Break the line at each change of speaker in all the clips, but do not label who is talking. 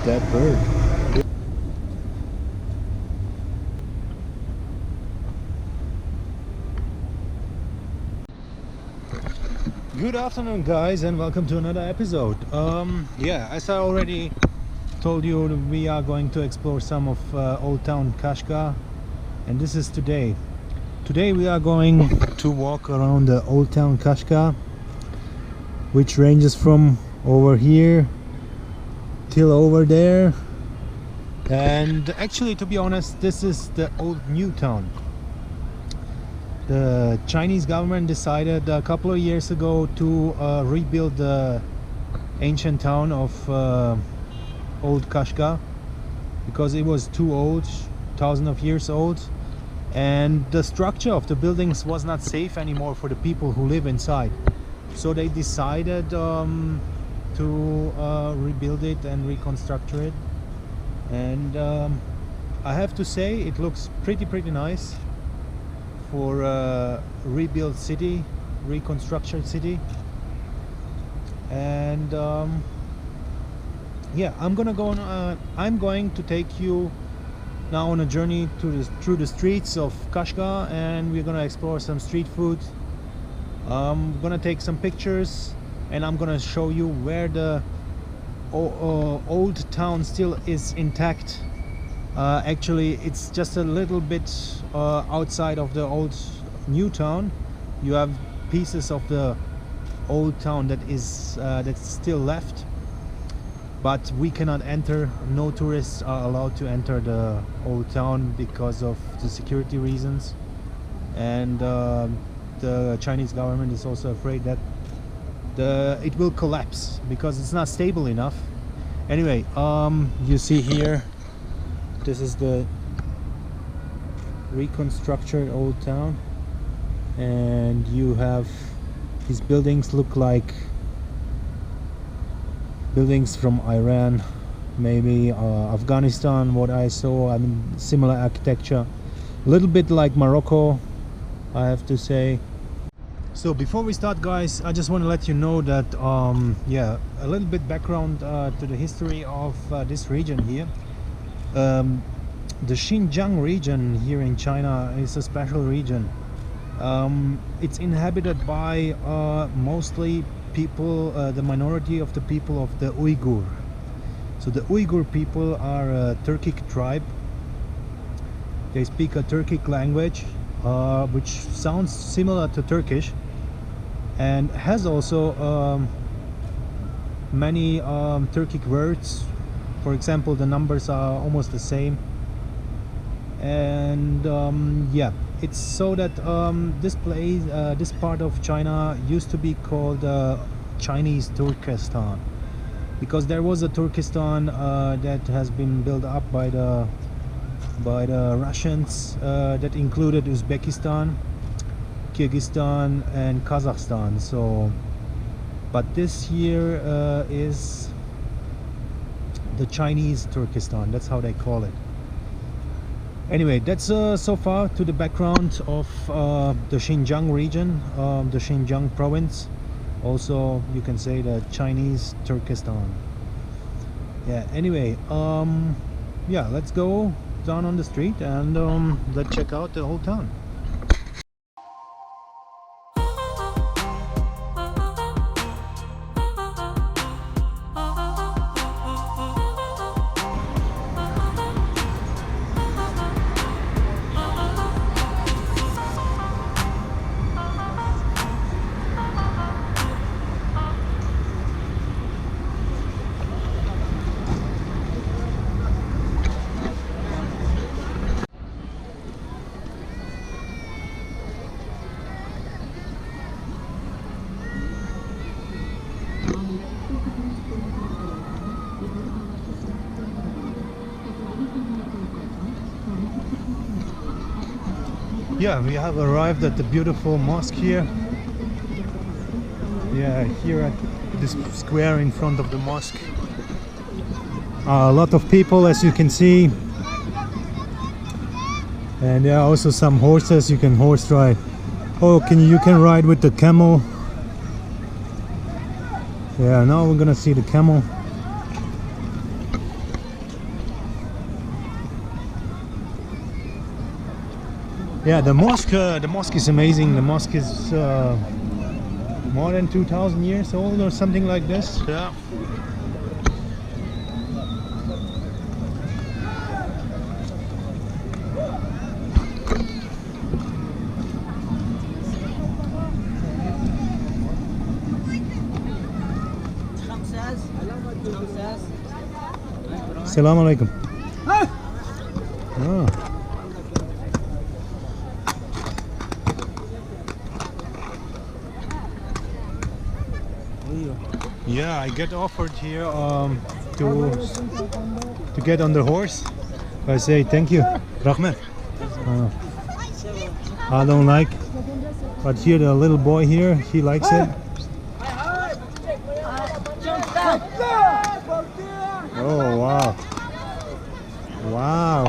That bird. Good afternoon, guys, and welcome to another episode. Yeah, as I already told you, we are going to explore some of Old Town Kashgar, and this is today. Today we are going to walk around the Old Town Kashgar, which ranges from over here till over there, and actually, to be honest, this is the old new town. The Chinese government decided a couple of years ago to rebuild the ancient town of Old Kashgar because it was too old, thousands of years old, and the structure of the buildings was not safe anymore for the people who live inside. So they decided to rebuild it and reconstruct it, and I have to say it looks pretty nice for a rebuilt city, reconstructed city. And yeah, I'm going to take you now on a journey through the streets of Kashgar, and we're gonna explore some street food. I'm gonna take some pictures, and I'm gonna show you where the old town still is intact. Actually, it's just a little bit outside of the old new town. You have pieces of the old town that's still left, but we cannot enter. No tourists are allowed to enter the old town because of the security reasons, and the Chinese government is also afraid that it will collapse because it's not stable enough. Anyway, you see here, this is the reconstructed old town, and you have these buildings look like buildings from Iran, maybe Afghanistan, what I saw. I mean, similar architecture, a little bit like Morocco, I have to say. So before we start, guys, I just want to let you know that yeah, a little bit background to the history of this region here. The Xinjiang region here in China is a special region. It's inhabited by mostly people, the minority of the people of the Uyghur. So the Uyghur people are a Turkic tribe. They speak a Turkic language, which sounds similar to Turkish, and has also many Turkic words. For example, the numbers are almost the same. And yeah, it's so that this part of China used to be called Chinese Turkestan, because there was a Turkestan that has been built up by the Russians, that included Uzbekistan, Kyrgyzstan and Kazakhstan. So, but this here is the Chinese Turkestan, that's how they call it. Anyway, that's so far to the background of the Xinjiang region, the Xinjiang province. Also, you can say the Chinese Turkestan. Yeah, anyway, yeah, let's go down on the street and let's check out the whole town. Yeah, we have arrived at the beautiful mosque here. Yeah, here at this square in front of the mosque. A lot of people, as you can see. And there are also some horses. You can horse ride. Oh, you can ride with the camel. Yeah, now we're gonna see the camel. Yeah, the mosque is amazing. The mosque is more than 2,000 years old or something like this. Yeah. Assalamu alaikum. Oh. Yeah, I get offered here to get on the horse. I say thank you, Rahmet. I don't like, but here the little boy here, he likes it. Oh wow! Wow!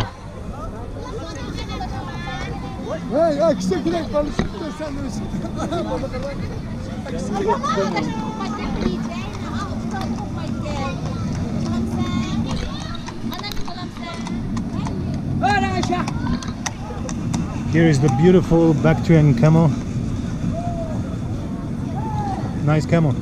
Here is the beautiful Bactrian camel. Nice camel.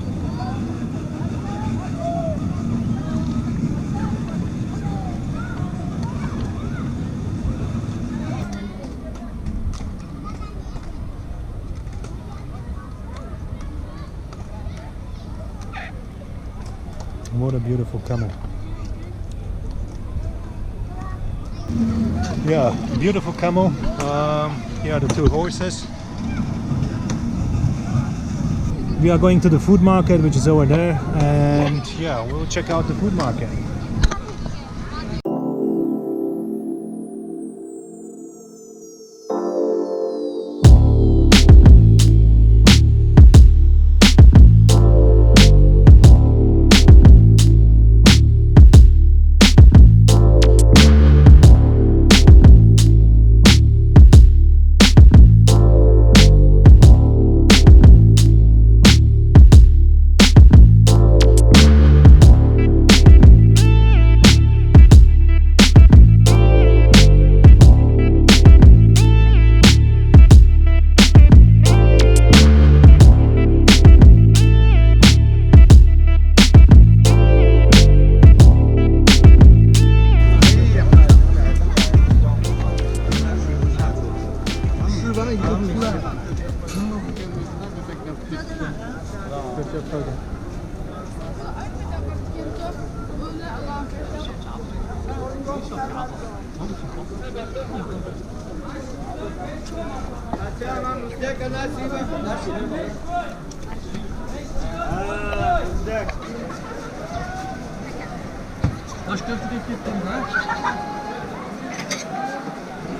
What a beautiful camel. Yeah, beautiful camel. Yeah, the two horses. We are going to the food market, which is over there, and yeah, we'll check out the food market.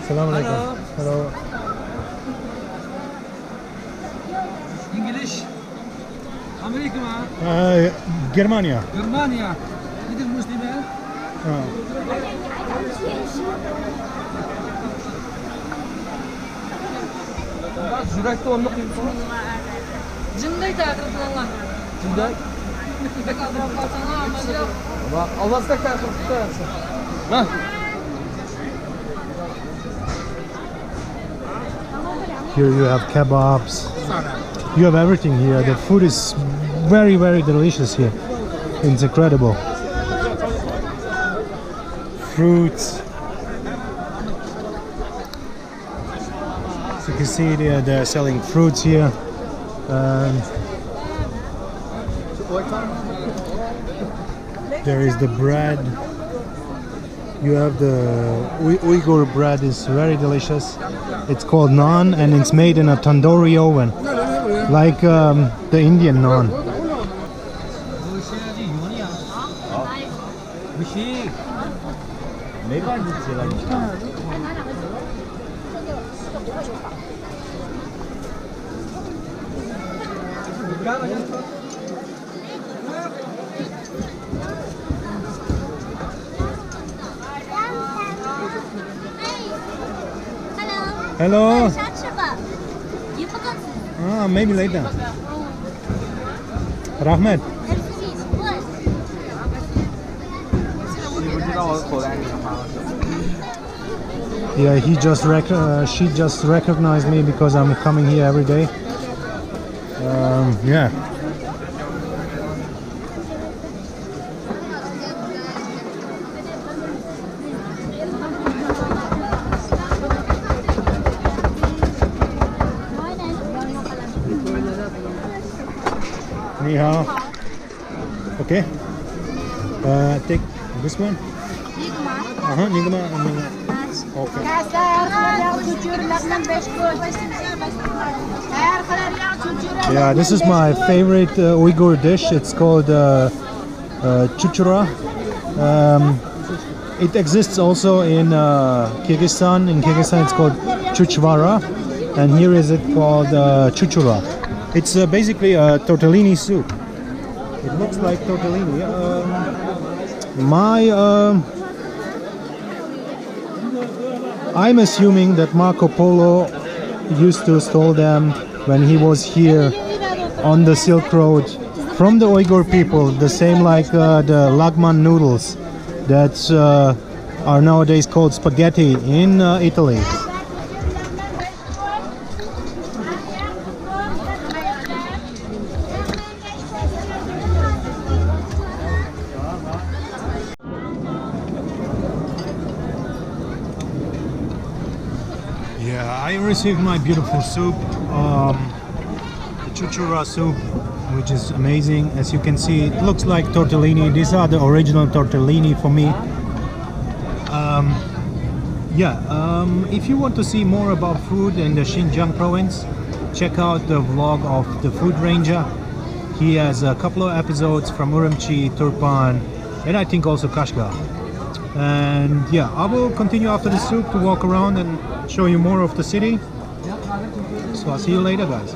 Assalamu alaikum. Hello.
English. Amerika mı?
Germania.
Germania. Nedir Müslüman? Sürekli onluk yapıyorsun.
Cümleyi takırdılar.
Cümle.
Pek adamlar sana amacı yok.
Ama Allah'ta karşılıklı. Ha?
Here you have kebabs. You have everything here. The food is very, very delicious here. It's incredible. Fruits. So you can see they're selling fruits here. And there is the bread. You have the Uyghur bread is very delicious. It's called naan and it's made in a tandoori oven, like the Indian naan. Hello.
啥吃吧？也不够吃。
Ah, maybe later. Rahmet. Yeah, she just recognized me because I'm coming here every day. Yeah. Ni hao. Okay. Take this one. Nigma. Okay. Yeah, this is my favorite Uyghur dish. It's called chuchura. It exists also in Kyrgyzstan. In Kyrgyzstan, it's called chuchvara, and here is it called chuchura. It's basically a tortellini soup. It looks like tortellini. I'm assuming that Marco Polo used to stole them when he was here on the Silk Road from the Uyghur people, the same like the lagman noodles that are nowadays called spaghetti in Italy. Yeah, I received my beautiful soup, the chuchura soup, which is amazing. As you can see, it looks like tortellini. These are the original tortellini for me. If you want to see more about food in the Xinjiang province, check out the vlog of the Food Ranger. He has a couple of episodes from Urumqi, Turpan, and I think also Kashgar. And yeah, I will continue after the soup to walk around and show you more of the city. So I'll see you later, guys.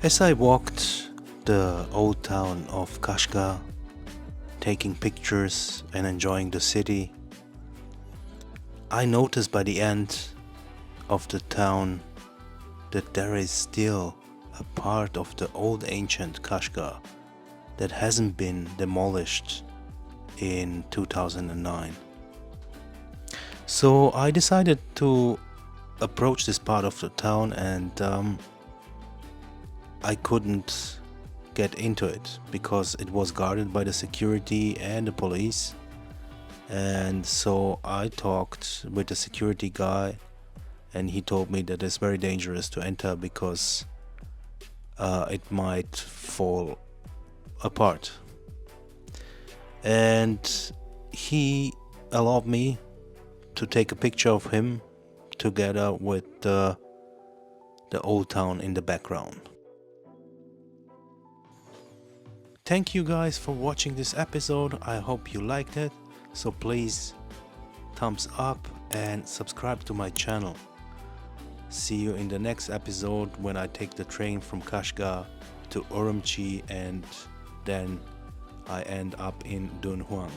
As I walked the old town of Kashgar, taking pictures and enjoying the city, I noticed by the end of the town that there is still a part of the old ancient Kashgar that hasn't been demolished in 2009. So I decided to approach this part of the town, and I couldn't get into it because it was guarded by the security and the police. And so I talked with the security guy, and he told me that it's very dangerous to enter because it might fall apart. And he allowed me to take a picture of him together with the old town in the background. Thank you guys for watching this episode. I hope you liked it. So please thumbs up and subscribe to my channel.
See you in the next episode when I take the train from Kashgar to Urumqi and then I end up in Dunhuang.